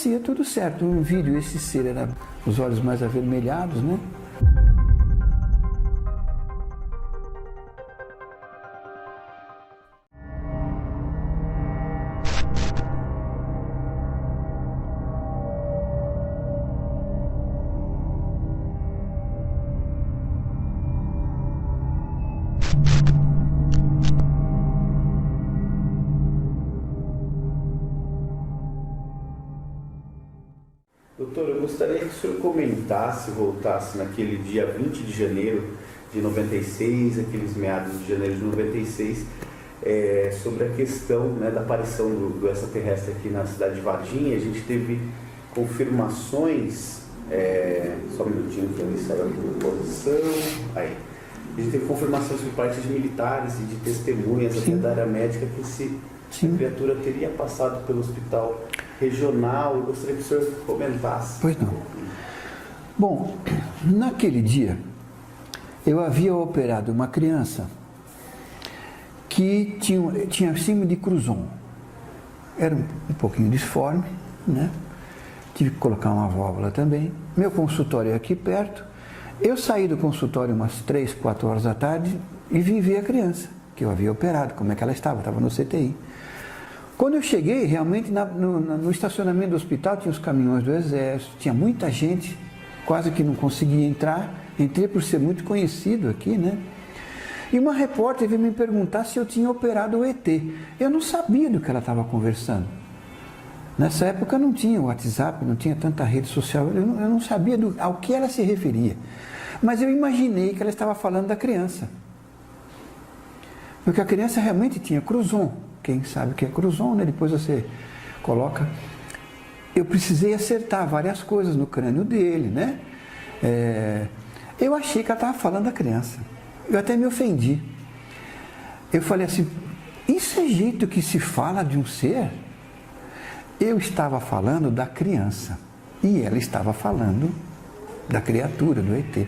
parecia tudo certo. No vídeo esse ser era os olhos mais avermelhados, né? Doutor, eu gostaria que o senhor comentasse, voltasse naquele dia 20 de janeiro de 96, aqueles meados de janeiro de 96, sobre a questão, né, da aparição do extraterrestre aqui na cidade de Varginha. A gente teve confirmações, só um minutinho que eu saiu da posição, aí. A gente teve confirmações por parte de militares e de testemunhas até da área médica que essa criatura teria passado pelo hospital regional. Eu gostaria que o senhor comentasse. Pois não. Bom, naquele dia, eu havia operado uma criança que tinha síndrome de Crouzon. Era um pouquinho disforme, né? Tive que colocar uma válvula também. Meu consultório é aqui perto. Eu saí do consultório umas 3, 4 horas da tarde e vim ver a criança, que eu havia operado, como é que ela estava no CTI. Quando eu cheguei, realmente, no estacionamento do hospital, tinha os caminhões do Exército, tinha muita gente, quase que não conseguia entrar. Entrei por ser muito conhecido aqui, né? E uma repórter veio me perguntar se eu tinha operado o ET. Eu não sabia do que ela estava conversando. Nessa época não tinha WhatsApp, não tinha tanta rede social, eu não sabia ao que ela se referia. Mas eu imaginei que ela estava falando da criança. Porque a criança realmente tinha Crouzon. Quem sabe o que é Crouzon, né? Depois você coloca. Eu precisei acertar várias coisas no crânio dele, né? Eu achei que ela estava falando da criança. Eu até me ofendi. Eu falei assim, isso é jeito que se fala de um ser? Eu estava falando da criança e ela estava falando da criatura, do ET.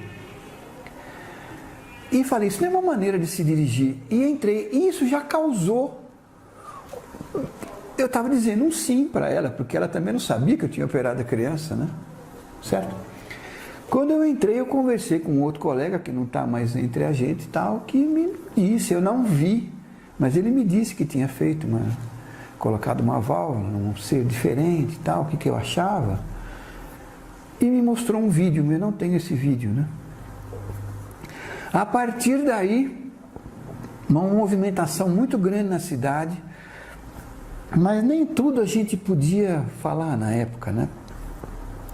E falei, isso não é uma maneira de se dirigir. E entrei, e isso já causou. Eu estava dizendo um sim para ela, porque ela também não sabia que eu tinha operado a criança, né? Certo? Quando eu entrei, eu conversei com outro colega, que não está mais entre a gente e tal, que me disse, eu não vi, mas ele me disse que tinha feito colocado uma válvula, um ser diferente e tal, o que eu achava. E me mostrou um vídeo, mas eu não tenho esse vídeo, né? A partir daí, uma movimentação muito grande na cidade, mas nem tudo a gente podia falar na época, né?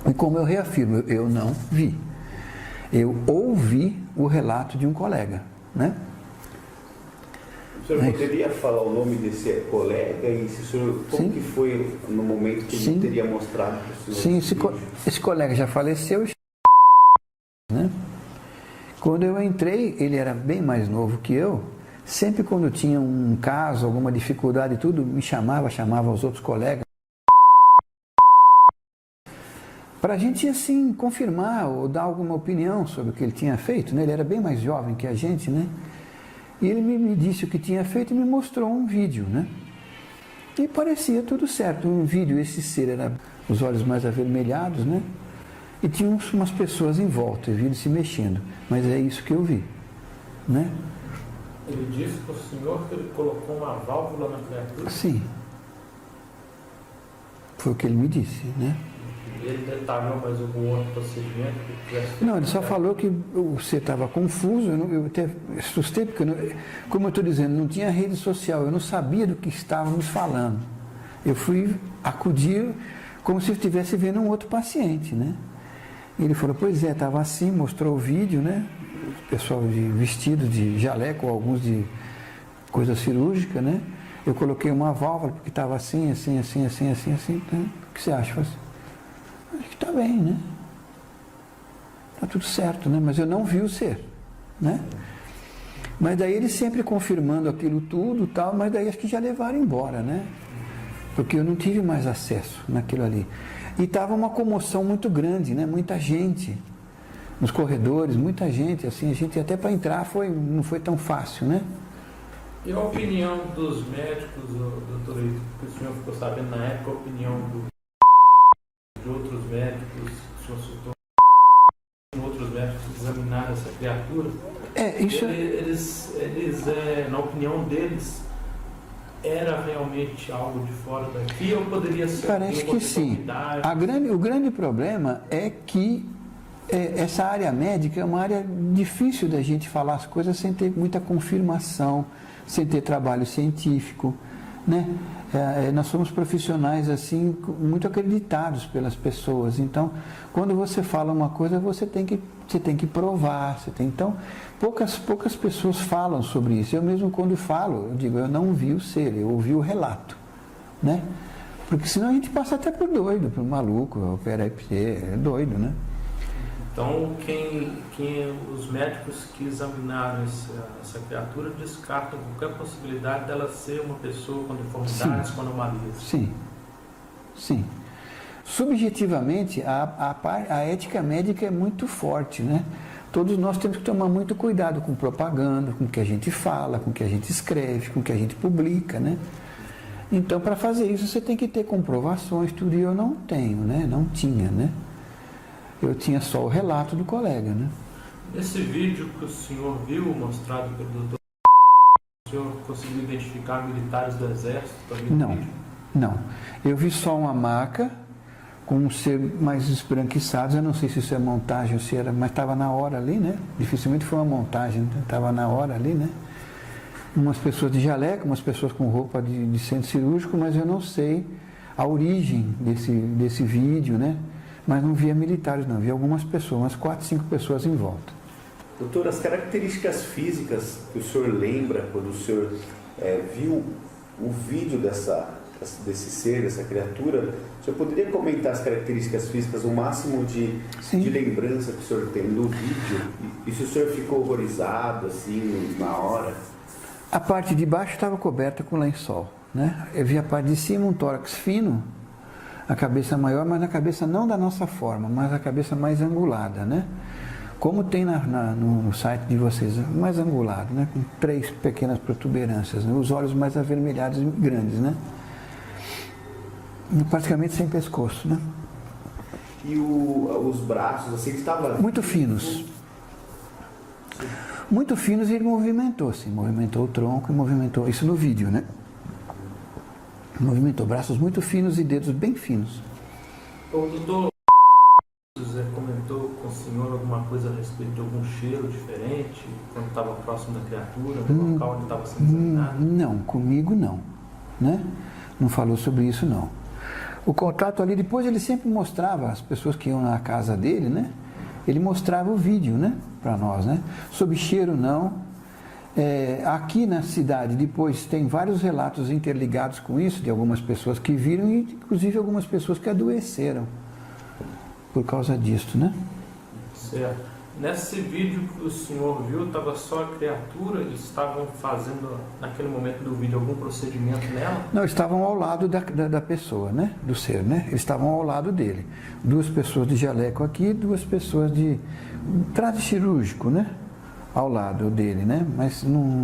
E como eu reafirmo, eu não vi. Eu ouvi o relato de um colega, né? O senhor poderia falar o nome desse colega e se o senhor, como que foi no momento que ele teria mostrado para o senhor? Sim, esse colega já faleceu, né? Quando eu entrei, ele era bem mais novo que eu. Sempre quando tinha um caso, alguma dificuldade e tudo, me chamava os outros colegas. Para a gente, assim, confirmar ou dar alguma opinião sobre o que ele tinha feito, né? Ele era bem mais jovem que a gente, né? E ele me disse o que tinha feito e me mostrou um vídeo, né? E parecia tudo certo. No vídeo, esse ser era os olhos mais avermelhados, né? E tinha umas pessoas em volta, eu vi ele se mexendo. Mas é isso que eu vi, né? Ele disse para o senhor que ele colocou uma válvula na criatura? Sim. Foi o que ele me disse, né? Ele detalhou mais algum outro procedimento que tivesse... Não, ele só falou que você estava confuso, eu até assustei, porque, como eu estou dizendo, não tinha rede social, eu não sabia do que estávamos falando. Eu fui acudir como se eu estivesse vendo um outro paciente, né? E ele falou, pois é, estava assim, mostrou o vídeo, né? O pessoal vestido de jaleco, alguns de coisa cirúrgica, né? Eu coloquei uma válvula, porque estava assim, né? O que você acha? Eu falei, acho que está bem, né? Está tudo certo, né? Mas eu não vi o ser, né? Mas daí eles sempre confirmando aquilo tudo e tal, mas daí acho que já levaram embora, né? Porque eu não tive mais acesso naquilo ali. E estava uma comoção muito grande, né? Muita gente nos corredores, muita gente, assim, a gente até para entrar não foi tão fácil, né? E a opinião dos médicos, doutor, que o senhor ficou sabendo na época, a opinião do de outros médicos, o senhor citou outros médicos que examinaram essa criatura, eles na opinião deles, era realmente algo de fora daqui ou poderia ser? Parece que sim. O grande problema é que essa área médica é uma área difícil da gente falar as coisas sem ter muita confirmação, sem ter trabalho científico, né? Nós somos profissionais assim muito acreditados pelas pessoas. Então, quando você fala uma coisa, você tem que provar. Então, poucas pessoas falam sobre isso. Eu mesmo quando falo, eu digo, eu não vi o ser, eu ouvi o relato, né? Porque senão a gente passa até por doido, por maluco, é doido, né? Então, os médicos que examinaram essa criatura descartam qualquer possibilidade dela ser uma pessoa com deformidades, com anomalias. Sim, sim. Subjetivamente, a ética médica é muito forte, né? Todos nós temos que tomar muito cuidado com propaganda, com o que a gente fala, com o que a gente escreve, com o que a gente publica, né? Então, para fazer isso, você tem que ter comprovações, tudo, e eu não tenho, né? Não tinha, né? Eu tinha só o relato do colega, né? Nesse vídeo que o senhor viu, mostrado pelo doutor, o senhor conseguiu identificar militares do Exército também? Não. Eu vi só uma maca com um ser mais esbranquiçado. Eu não sei se isso é montagem ou se era, mas estava na hora ali, né? Dificilmente foi uma montagem, estava na hora ali, né? Umas pessoas de jaleco, umas pessoas com roupa de centro cirúrgico, mas eu não sei a origem desse vídeo, né? Mas não via militares, não. Via algumas pessoas, umas 4, 5 pessoas em volta. Doutor, as características físicas que o senhor lembra quando o senhor viu o vídeo desse ser, dessa criatura, o senhor poderia comentar as características físicas, o máximo de lembrança que o senhor tem do vídeo? E se o senhor ficou horrorizado, assim, na hora? A parte de baixo estava coberta com lençol, né? Eu vi a parte de cima, um tórax fino, a cabeça maior, mas a cabeça não da nossa forma, mas a cabeça mais angulada, né? Como tem no site de vocês, mais angulado, né? Com 3 pequenas protuberâncias, né? Os olhos mais avermelhados e grandes, né? E praticamente sem pescoço, né? E os braços, assim, que estavam... Muito finos. Muito finos, e ele movimentou, sim. Movimentou o tronco e movimentou, isso no vídeo, né? Movimentou braços muito finos e dedos bem finos. O doutor José comentou com o senhor alguma coisa a respeito de algum cheiro diferente quando estava próximo da criatura, no local onde estava sendo examinado? Não, comigo não, né? Não falou sobre isso, não. O contato ali, depois ele sempre mostrava as pessoas que iam na casa dele, né? Ele mostrava o vídeo, né? Para nós, né? Sobre cheiro, não. Aqui na cidade, depois, tem vários relatos interligados com isso, de algumas pessoas que viram e, inclusive, algumas pessoas que adoeceram por causa disso, né? Certo. Nesse vídeo que o senhor viu, estava só a criatura? Eles estavam fazendo, naquele momento do vídeo, algum procedimento nela? Não, estavam ao lado da pessoa, né? Do ser, né? Eles estavam ao lado dele. 2 pessoas de jaleco aqui, 2 pessoas de traje cirúrgico, né? Ao lado dele, né? Mas não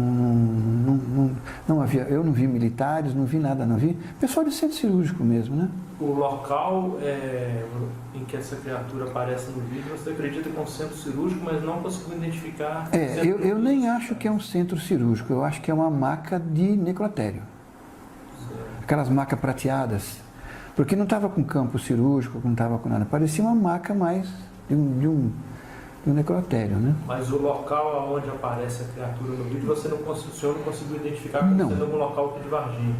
havia, eu não vi militares, não vi nada, não vi. Pessoal de centro cirúrgico mesmo, né? O local em que essa criatura aparece no vídeo, você acredita que é um centro cirúrgico, mas não conseguiu identificar... Eu nem acho que é um centro cirúrgico, eu acho que é uma maca de necrotério. Certo. Aquelas macas prateadas. Porque não estava com campo cirúrgico, não estava com nada. Parecia uma maca mais de um necrotério, né? Mas o local onde aparece a criatura no vídeo, o senhor não conseguiu identificar como sendo algum local aqui de Varginha?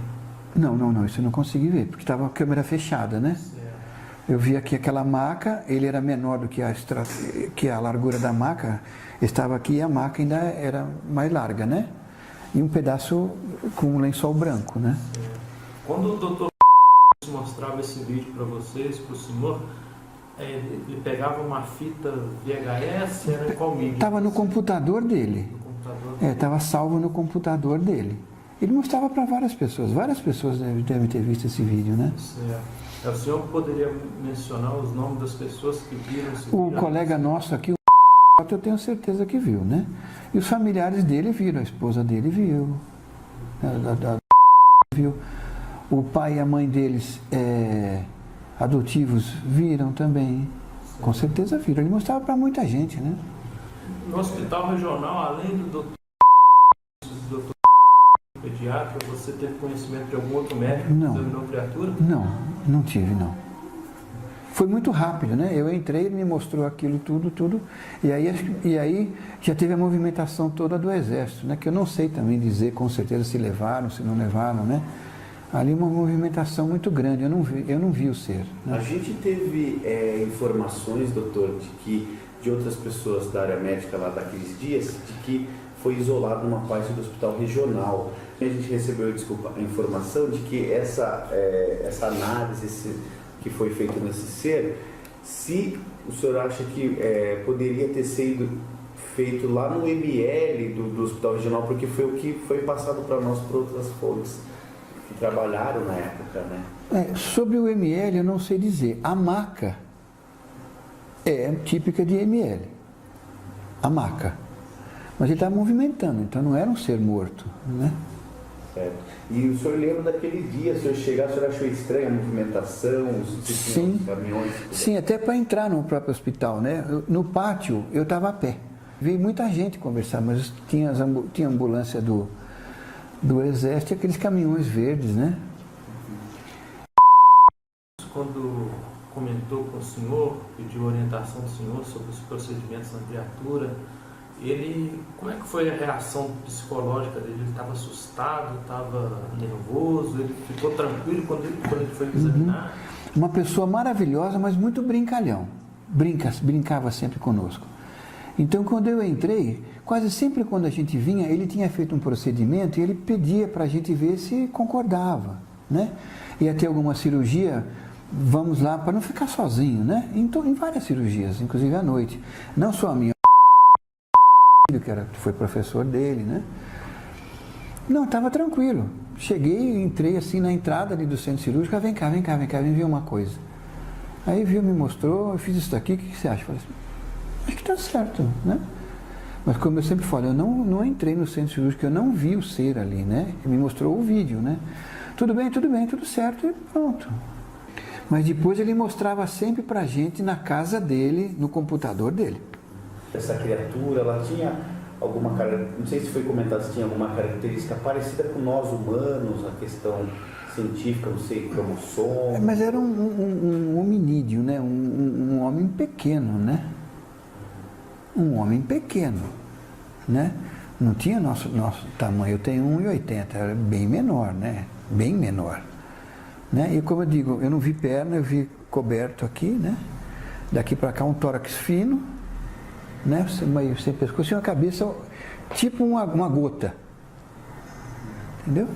Não, isso eu não consegui ver, porque estava a câmera fechada, né? Certo. Eu vi aqui aquela maca, ele era menor do que a largura da maca, estava aqui e a maca ainda era mais larga, né? E um pedaço com um lençol branco, né? Certo. Quando o doutor mostrava esse vídeo para vocês, para o senhor, ele pegava uma fita VHS, era em qual mídia? Estava no computador dele. No computador dele. Estava salvo no computador dele. Ele mostrava para várias pessoas devem ter visto esse vídeo, né? Certo. O senhor poderia mencionar os nomes das pessoas que viram esse vídeo? O colega nosso aqui, eu tenho certeza que viu, né? E os familiares dele viram, a esposa dele viu, viu. O pai e a mãe deles adotivos viram também, com certeza viram. Ele mostrava para muita gente, né? No hospital regional, além do doutor pediatra, você teve conhecimento de algum outro médico que examinou a criatura? Não tive, não. Foi muito rápido, né? Eu entrei, ele me mostrou aquilo tudo, e aí já teve a movimentação toda do exército, né? Que eu não sei também dizer com certeza se levaram, se não levaram, né? Ali uma movimentação muito grande, eu não vi o ser. Né? A gente teve informações, doutor, de outras pessoas da área médica lá daqueles dias, de que foi isolado numa parte do hospital regional. A gente recebeu, a informação de que essa análise que foi feita nesse ser, se o senhor acha que poderia ter sido feito lá no ML do hospital regional, porque foi o que foi passado para nós por outras fontes que trabalharam na época, né? Sobre o ML eu não sei dizer. A maca é típica de ML. A maca. Mas ele estava movimentando, então não era um ser morto, né? Certo. E o senhor lembra daquele dia, o senhor chegar, o senhor achou estranha a movimentação, os caminhões? Sim, até para entrar no próprio hospital, né? No pátio eu estava a pé. Veio muita gente conversar, mas tinha ambulância do exército, aqueles caminhões verdes, né? Quando comentou com o senhor, pediu orientação do senhor sobre os procedimentos na criatura, como é que foi a reação psicológica dele? Ele estava assustado, estava nervoso, ele ficou tranquilo quando ele foi examinar? Uma pessoa maravilhosa, mas muito brincalhão. Brincava sempre conosco. Então, quando eu entrei, quase sempre quando a gente vinha, ele tinha feito um procedimento e ele pedia para a gente ver se concordava, né? Ia ter alguma cirurgia, vamos lá, para não ficar sozinho, né? Então, em várias cirurgias, inclusive à noite. Não só a minha, que foi professor dele, né? Não, estava tranquilo. Cheguei, entrei assim na entrada ali do centro cirúrgico, vem cá, vem ver uma coisa. Aí viu, me mostrou, eu fiz isso daqui, o que você acha? Eu falei assim, acho que está certo, né? Mas como eu sempre falo, eu não entrei no centro cirúrgico, eu não vi o ser ali, né? Ele me mostrou o vídeo, né? Tudo bem, tudo certo e pronto. Mas depois ele mostrava sempre pra gente na casa dele, no computador dele. Essa criatura, ela tinha alguma característica, não sei se foi comentado se tinha alguma característica parecida com nós humanos, a questão científica, não sei, cromossomo. Mas era um hominídeo, né? Um homem pequeno, né? Um homem pequeno, né? Não tinha nosso tamanho, eu tenho 1,80, era bem menor, né? Bem menor. Né? E como eu digo, eu não vi perna, eu vi coberto aqui, né? Daqui para cá um tórax fino, né? Meio sem pescoço e uma cabeça tipo uma gota, entendeu?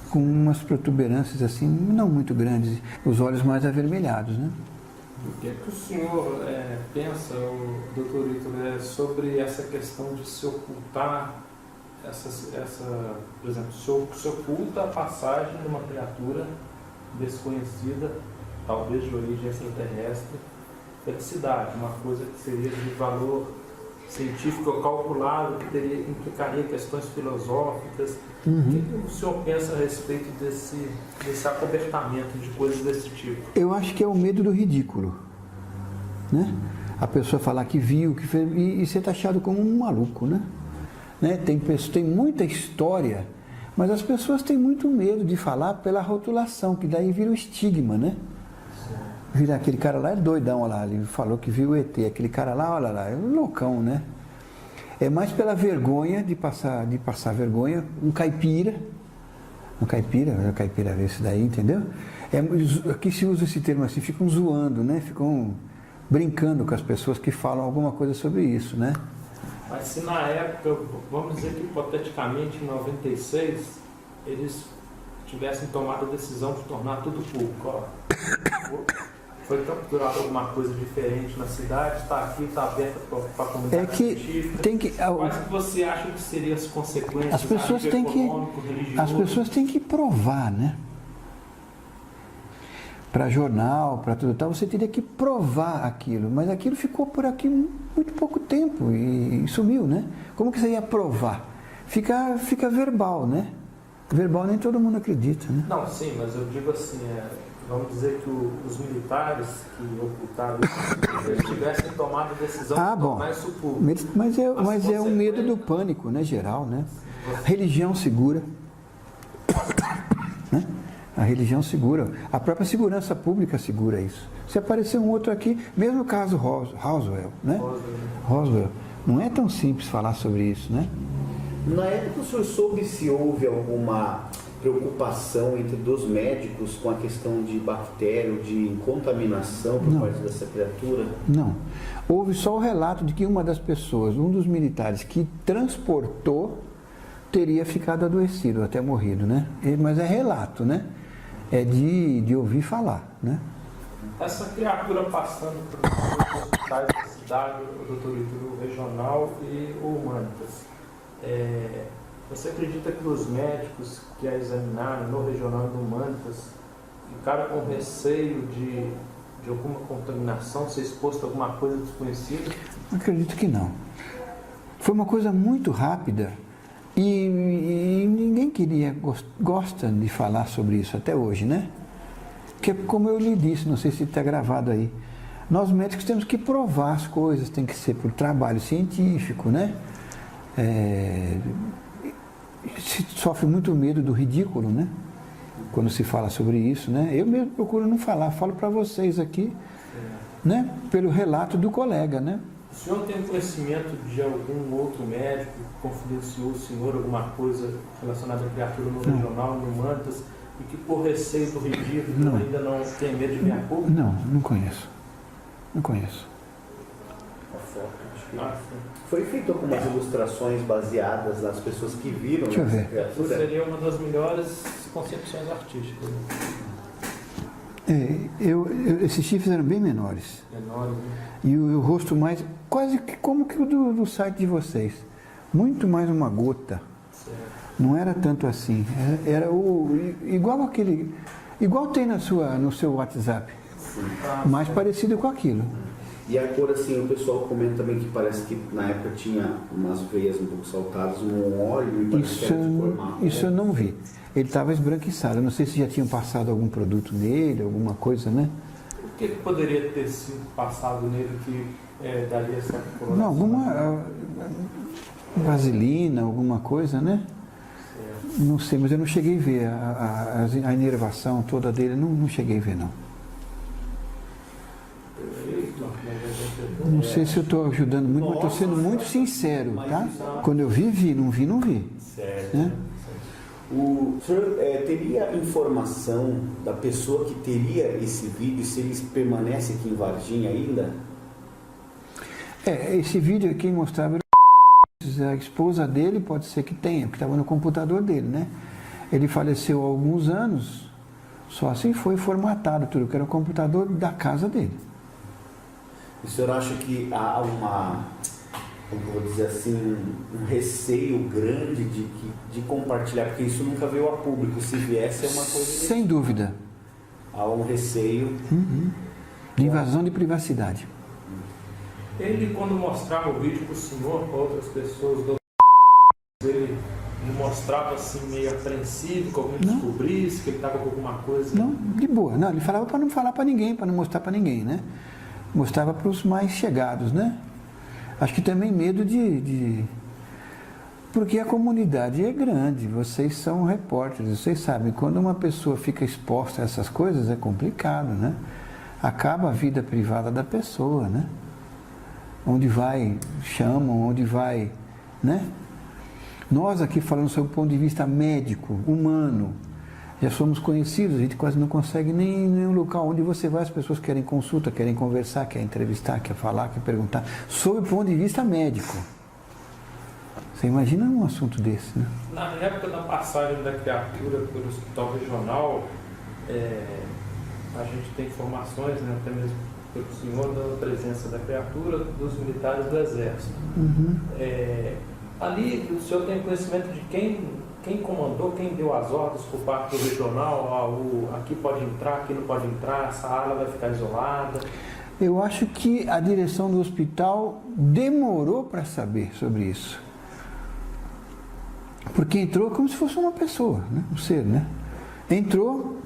Com umas protuberâncias assim, não muito grandes, os olhos mais avermelhados, né? O que é que o senhor pensa, doutor Ítalo, sobre essa questão de se ocultar, por exemplo, se oculta a passagem de uma criatura desconhecida, talvez de origem extraterrestre, felicidade, uma coisa que seria de valor científico calculado, que implicaria questões filosóficas. O que o senhor pensa a respeito desse acobertamento de coisas desse tipo? Eu acho que é o medo do ridículo, né? A pessoa falar que viu, que fez, e ser taxado como um maluco, né? Tem muita história, mas as pessoas têm muito medo de falar pela rotulação, que daí vira o estigma, né? Vira aquele cara lá, é doidão, olha lá, ele falou que viu o ET, aquele cara lá, olha lá, é um loucão, né? É mais pela vergonha, de passar vergonha, um caipira esse daí, entendeu? Aqui se usa esse termo assim, ficam zoando, né? Ficam brincando com as pessoas que falam alguma coisa sobre isso, né? Mas se na época, vamos dizer que hipoteticamente em 96, eles tivessem tomado a decisão de tornar tudo público, ó, foi capturado alguma coisa diferente na cidade, está aqui, está aberta para a comunidade científica. Quais que você acha que seriam as consequências? As pessoas têm que provar, né? Para jornal, para tudo tal, você teria que provar aquilo, mas aquilo ficou por aqui muito pouco tempo e sumiu, né? Como que você ia provar? Fica verbal, né? Verbal nem todo mundo acredita, né? Não, sim, mas eu digo assim, vamos dizer que os militares que ocultaram eles tivessem tomado a decisão de tornar isso público. Mas é um medo do pânico, né, geral, né? A religião segura. Né? A religião segura. A própria segurança pública segura isso. Se aparecer um outro aqui, mesmo o caso Roswell, né? Roswell. Não é tão simples falar sobre isso, né? Na época o senhor soube se houve alguma preocupação entre dos médicos com a questão de bactéria, de contaminação por parte dessa criatura? Não. Houve só o relato de que uma das pessoas, um dos militares que transportou, teria ficado adoecido, até morrido, né? Mas é relato, né? É de ouvir falar, né? Essa criatura passando por hospitais da cidade, o doutor Ítalo, regional e o Humanitas, você acredita que os médicos que a examinaram no regional e no Humanitas ficaram com receio de alguma contaminação, ser exposto a alguma coisa desconhecida? Acredito que não. Foi uma coisa muito rápida e ninguém gosta de falar sobre isso até hoje, né? Porque, como eu lhe disse, não sei se está gravado aí, nós médicos temos que provar as coisas, tem que ser por trabalho científico, né? Se sofre muito medo do ridículo, né? Quando se fala sobre isso, né? Eu mesmo procuro não falar, falo para vocês aqui, né? Pelo relato do colega, né? O senhor tem conhecimento de algum outro médico que confidenciou o senhor alguma coisa relacionada à criatura no regional, no Humantas, e que por receio do ridículo ainda não tem medo de vir a público? Não conheço. Não conheço. Foi feito algumas ilustrações baseadas nas pessoas que viram essa criatura? Seria uma das melhores concepções artísticas. Esses chifres eram bem menores. Menores, né? E o rosto mais, quase que como que o do site de vocês. Muito mais uma gota. Certo. Não era tanto assim. Era igual tem no seu WhatsApp. Mais parecido com aquilo. E a cor, assim, o pessoal comenta também que parece que na época tinha umas veias um pouco saltadas, um óleo e parece que era de cor marrom. Isso eu não vi. Ele estava esbranquiçado. Eu não sei se já tinham passado algum produto nele, alguma coisa, né? O que poderia ter sido passado nele que daria essa coloração? Não, alguma vaselina, alguma coisa, né? Certo. Não sei, mas eu não cheguei a ver a inervação toda dele, não cheguei a ver, não. Não sei se eu estou ajudando muito, mas estou sendo muito sincero, tá? Quando eu vi, não vi. Certo. Né? O senhor teria informação da pessoa que teria esse vídeo, se ele permanece aqui em Varginha ainda? Esse vídeo quem mostrava era a esposa dele, pode ser que tenha, porque estava no computador dele, né? Ele faleceu há alguns anos, só assim foi formatado tudo, que era o computador da casa dele. O senhor acha que há como vou dizer assim, um receio grande de compartilhar, porque isso nunca veio a público, se viesse é uma coisa... Sem dúvida. Há um receio... De invasão de privacidade. Ele, quando mostrava o vídeo para o senhor, para outras pessoas, ele mostrava assim meio apreensivo, que alguém descobrisse, que ele estava com alguma coisa... Não, de boa. Não, ele falava para não falar para ninguém, para não mostrar para ninguém, né? Mostrava para os mais chegados, né? Acho que também medo porque a comunidade é grande, vocês são repórteres, vocês sabem, quando uma pessoa fica exposta a essas coisas é complicado, né? Acaba a vida privada da pessoa, né? Onde vai, chamam, onde vai, né? Nós aqui falando sobre o ponto de vista médico, humano, já somos conhecidos, a gente quase não consegue nem um local onde você vai, as pessoas querem consulta, querem conversar, querem entrevistar, querem falar, querem perguntar, sob o ponto de vista médico. Você imagina um assunto desse, né? Na época da passagem da criatura pelo hospital regional, a gente tem informações, né, até mesmo pelo senhor, da presença da criatura dos militares do Exército. Ali o senhor tem conhecimento de quem comandou, quem deu as ordens por parte do regional, aqui pode entrar, aqui não pode entrar, essa ala vai ficar isolada? Eu acho que a direção do hospital demorou para saber sobre isso. Porque entrou como se fosse uma pessoa, né? Um ser, né? Entrou,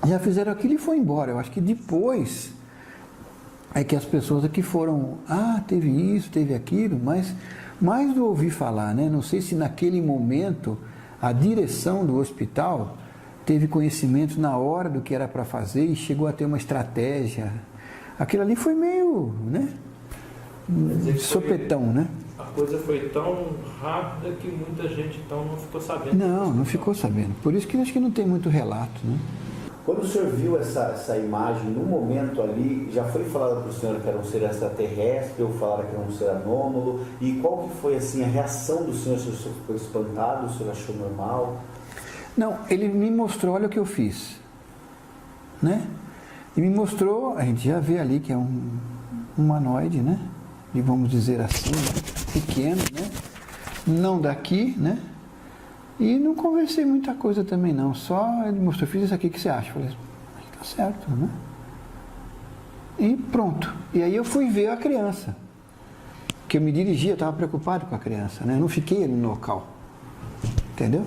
já fizeram aquilo e foi embora. Eu acho que depois é que as pessoas aqui foram, teve isso, teve aquilo, mas mais do ouvir falar, né? Não sei se naquele momento a direção do hospital teve conhecimento na hora do que era para fazer e chegou a ter uma estratégia. Aquilo ali foi meio, né? Sopetão, né? A coisa foi tão rápida que muita gente então não ficou sabendo. Não ficou sabendo. Por isso que acho que não tem muito relato, né? Quando o senhor viu essa imagem, no momento ali, já foi falado para o senhor que era um ser extraterrestre, ou falaram que era um ser anômalo? E qual que foi assim, a reação do senhor? O senhor ficou espantado? O senhor achou normal? Não, ele me mostrou, olha o que eu fiz. Né? E me mostrou, a gente já vê ali que é um humanoide, né? E vamos dizer assim, né? Pequeno, né? Não daqui, né? E não conversei muita coisa também não, só ele mostrou, fiz isso aqui, o que você acha? Eu falei, tá certo, né? E pronto. E aí eu fui ver a criança, que eu me dirigia, eu estava preocupado com a criança, né? Eu não fiquei ali no local, entendeu?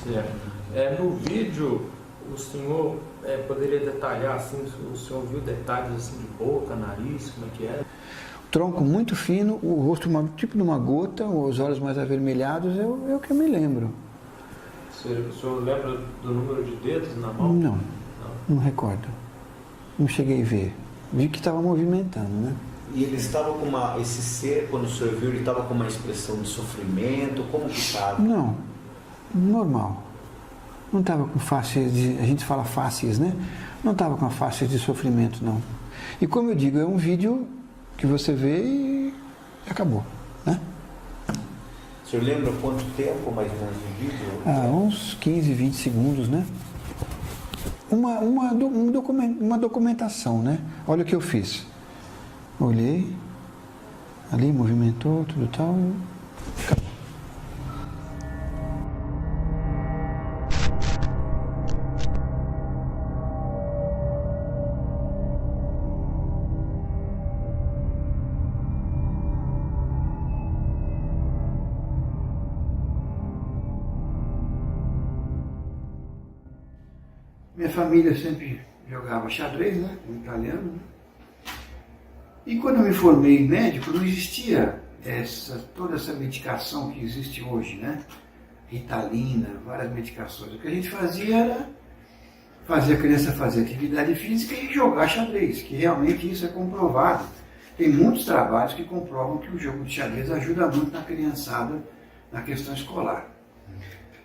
Certo. No vídeo, o senhor poderia detalhar, assim, o senhor viu detalhes assim de boca, nariz, como é que era? Tronco muito fino, o rosto tipo de uma gota, os olhos mais avermelhados, é o que eu me lembro. O senhor lembra do número de dedos na mão? Não recordo. Não cheguei a ver. Vi que estava movimentando, né? E ele estava com esse ser, quando o senhor viu, ele estava com uma expressão de sofrimento? Como que estava? Não, normal. Não estava com faces a gente fala faces, né? Não estava com faces de sofrimento, não. E como eu digo, é um vídeo que você vê e acabou, né? O senhor lembra quanto tempo mais ou menos de vídeo? Uns 15, 20 segundos, né? Uma documentação, né? Olha o que eu fiz. Olhei, ali movimentou, tudo tal, e acabou. Minha família sempre jogava xadrez, né? Como italiano, né? E quando eu me formei médico, não existia toda essa medicação que existe hoje, né? Ritalina, várias medicações. O que a gente fazia era fazer a criança fazer atividade física e jogar xadrez, que realmente isso é comprovado. Tem muitos trabalhos que comprovam que o jogo de xadrez ajuda muito na criançada, na questão escolar.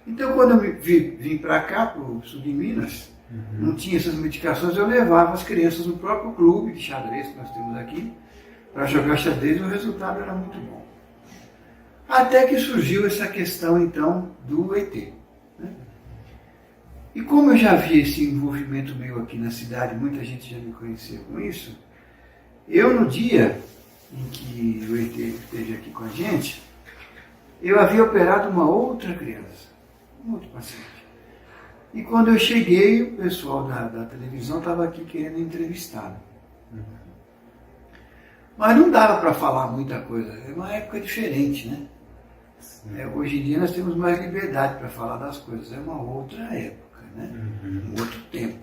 Então, quando eu vim para cá, para o sul de Minas, não tinha essas medicações, eu levava as crianças no próprio clube de xadrez que nós temos aqui, para jogar xadrez, e o resultado era muito bom. Até que surgiu essa questão, então, do ET. Né? E como eu já vi esse envolvimento meu aqui na cidade, muita gente já me conhecia com isso, eu no dia em que o ET esteve aqui com a gente, eu havia operado uma outra criança, um outro paciente. E quando eu cheguei, o pessoal da televisão estava aqui querendo entrevistá-lo. Mas não dava para falar muita coisa, é uma época diferente, né? Hoje em dia nós temos mais liberdade para falar das coisas, é uma outra época, né? Um outro tempo.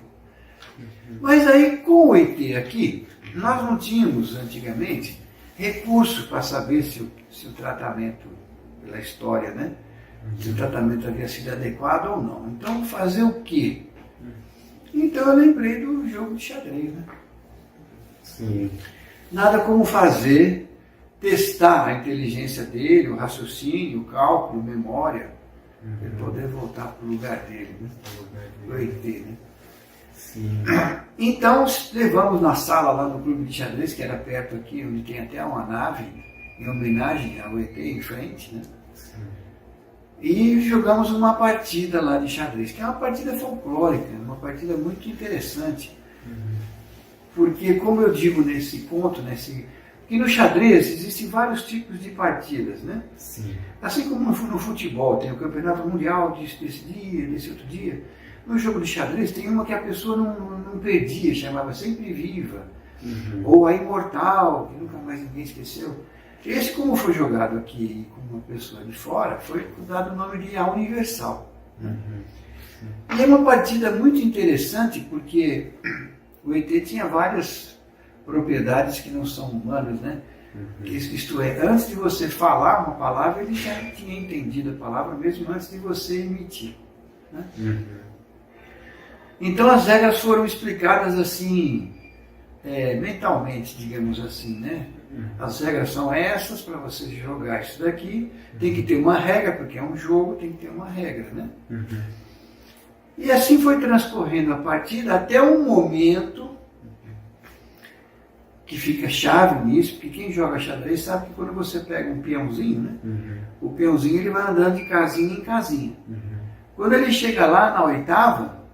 Mas aí, com o ET aqui, nós não tínhamos antigamente recurso para saber se o tratamento, pela história, né? Se o tratamento havia sido adequado ou não. Então, fazer o quê? Então, eu lembrei do jogo de xadrez, né? Sim. Nada como testar a inteligência dele, o raciocínio, o cálculo, a memória, para ele poder voltar para o lugar dele, né? O ET, né? Sim. Então, levamos na sala lá no clube de xadrez, que era perto aqui, onde tem até uma nave, em homenagem ao ET em frente, né? Sim. E jogamos uma partida lá de xadrez, que é uma partida folclórica, uma partida muito interessante. Porque, como eu digo nesse ponto, que no xadrez existem vários tipos de partidas, né? Sim. Assim como no futebol, tem o campeonato mundial desse dia, desse outro dia. No jogo de xadrez tem uma que a pessoa não perdia, chamava Sempre Viva, ou a Imortal, que nunca mais ninguém esqueceu. Esse, como foi jogado aqui com uma pessoa de fora, foi dado o nome de A Universal. E é uma partida muito interessante porque o ET tinha várias propriedades que não são humanas, né? Isto é, antes de você falar uma palavra, ele já tinha entendido a palavra, mesmo antes de você emitir. Né? Então as regras foram explicadas assim, mentalmente, digamos assim, né? As regras são essas, para você jogar isso daqui, tem que ter uma regra, porque é um jogo, tem que ter uma regra, né? E assim foi transcorrendo a partida até um momento que fica chave nisso, porque quem joga xadrez sabe que quando você pega um peãozinho, né? O peãozinho ele vai andando de casinha em casinha. Quando ele chega lá na oitava,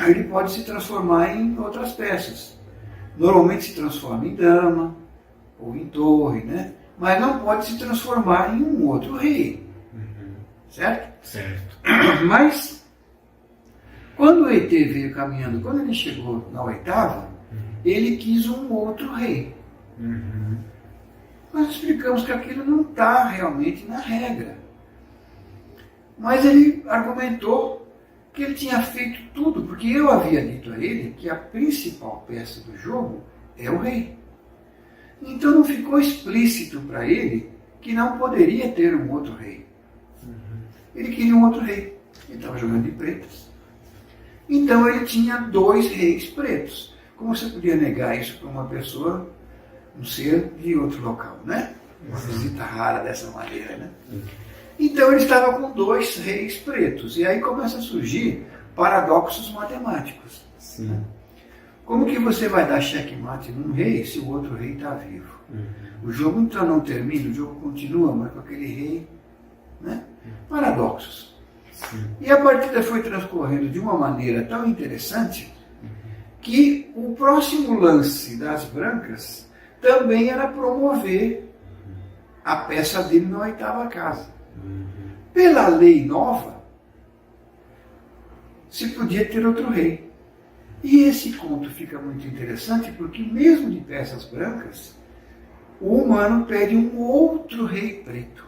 ele pode se transformar em outras peças. Normalmente se transforma em dama ou em torre, né? Mas não pode se transformar em um outro rei. Certo? Certo. Mas, quando o ET veio caminhando, quando ele chegou na oitava, ele quis um outro rei. Nós explicamos que aquilo não está realmente na regra. Mas ele argumentou que ele tinha feito tudo, porque eu havia dito a ele que a principal peça do jogo é o rei. Então não ficou explícito para ele que não poderia ter um outro rei. Ele queria um outro rei. Ele estava jogando de pretas. Então ele tinha 2 reis pretos. Como você podia negar isso para uma pessoa, um ser de outro local, né? Uma visita rara dessa maneira, né? Então ele estava com 2 reis pretos. E aí começa a surgir paradoxos matemáticos. Sim. Como que você vai dar checkmate num rei se o outro rei está vivo? O jogo então não termina, o jogo continua, mas com aquele rei, né? Paradoxos. Sim. E a partida foi transcorrendo de uma maneira tão interessante que o próximo lance das brancas também era promover a peça dele na oitava casa. Pela lei nova, se podia ter outro rei. E esse conto fica muito interessante porque mesmo de peças brancas, o humano pede um outro rei preto.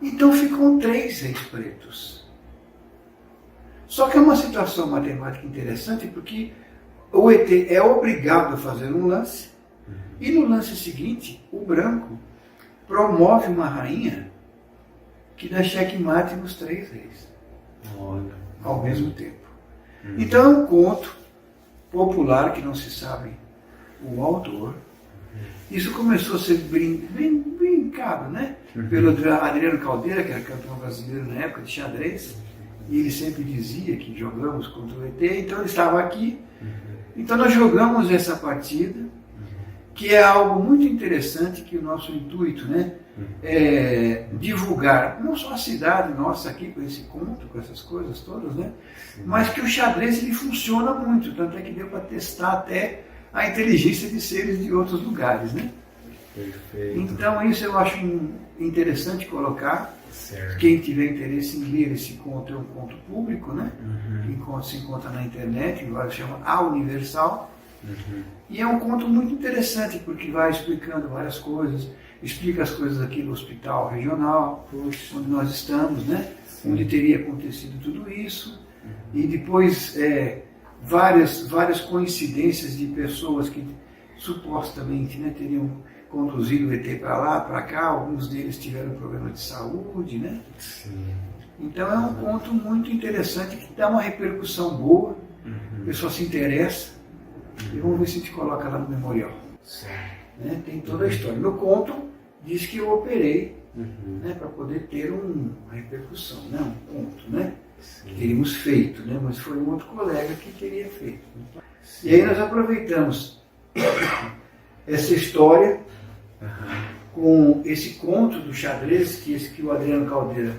Então ficam 3 reis pretos. Só que é uma situação matemática interessante porque o ET é obrigado a fazer um lance e no lance seguinte, o branco promove uma rainha que dá checkmate nos 3 reis. Olha. Ao mesmo tempo. Então é um conto popular que não se sabe o autor. Isso começou a ser brincado, né? Pelo Adriano Caldeira, que era campeão brasileiro na época de xadrez. E ele sempre dizia que jogamos contra o ET, então ele estava aqui. Então nós jogamos essa partida, que é algo muito interessante, que o nosso intuito, né, é divulgar, não só a cidade nossa aqui com esse conto, com essas coisas todas, né, mas que o xadrez ele funciona muito, tanto é que deu para testar até a inteligência de seres de outros lugares, né? Perfeito. Então isso eu acho interessante colocar. Certo. Quem tiver interesse em ler esse conto, é um conto público, né? Que se encontra na internet, agora chama A Universal. E é um conto muito interessante, porque vai explicando várias coisas, explica as coisas aqui no hospital regional, onde nós estamos, né? Onde teria acontecido tudo isso. E depois várias coincidências de pessoas que supostamente, né, teriam conduzido o ET para lá, para cá, alguns deles tiveram problema de saúde, né? Sim. Então é um conto muito interessante que dá uma repercussão boa, a pessoa se interessa, e vamos ver se a gente coloca lá no memorial. Certo. Né? Tem toda a história. No conto diz que eu operei, né, para poder ter uma repercussão, né? Um conto, né? Que teríamos feito, né? Mas foi um outro colega que teria feito. E aí nós aproveitamos essa história com esse conto do xadrez que o Adriano Caldeira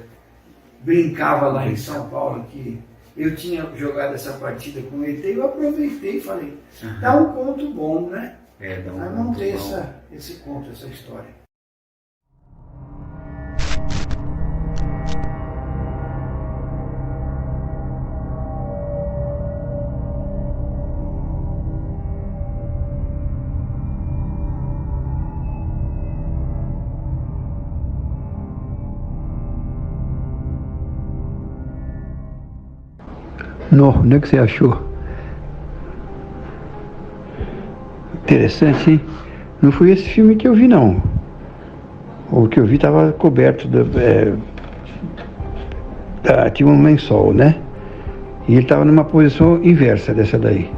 brincava lá em São Paulo, que eu tinha jogado essa partida com ele, e eu aproveitei e falei, dá um conto bom, né? Dá um Aí conto montei bom. esse conto, essa história. Não, onde é que você achou? Interessante, hein? Não foi esse filme que eu vi, não. O que eu vi estava coberto, tinha um lençol, né? E ele estava numa posição inversa dessa daí.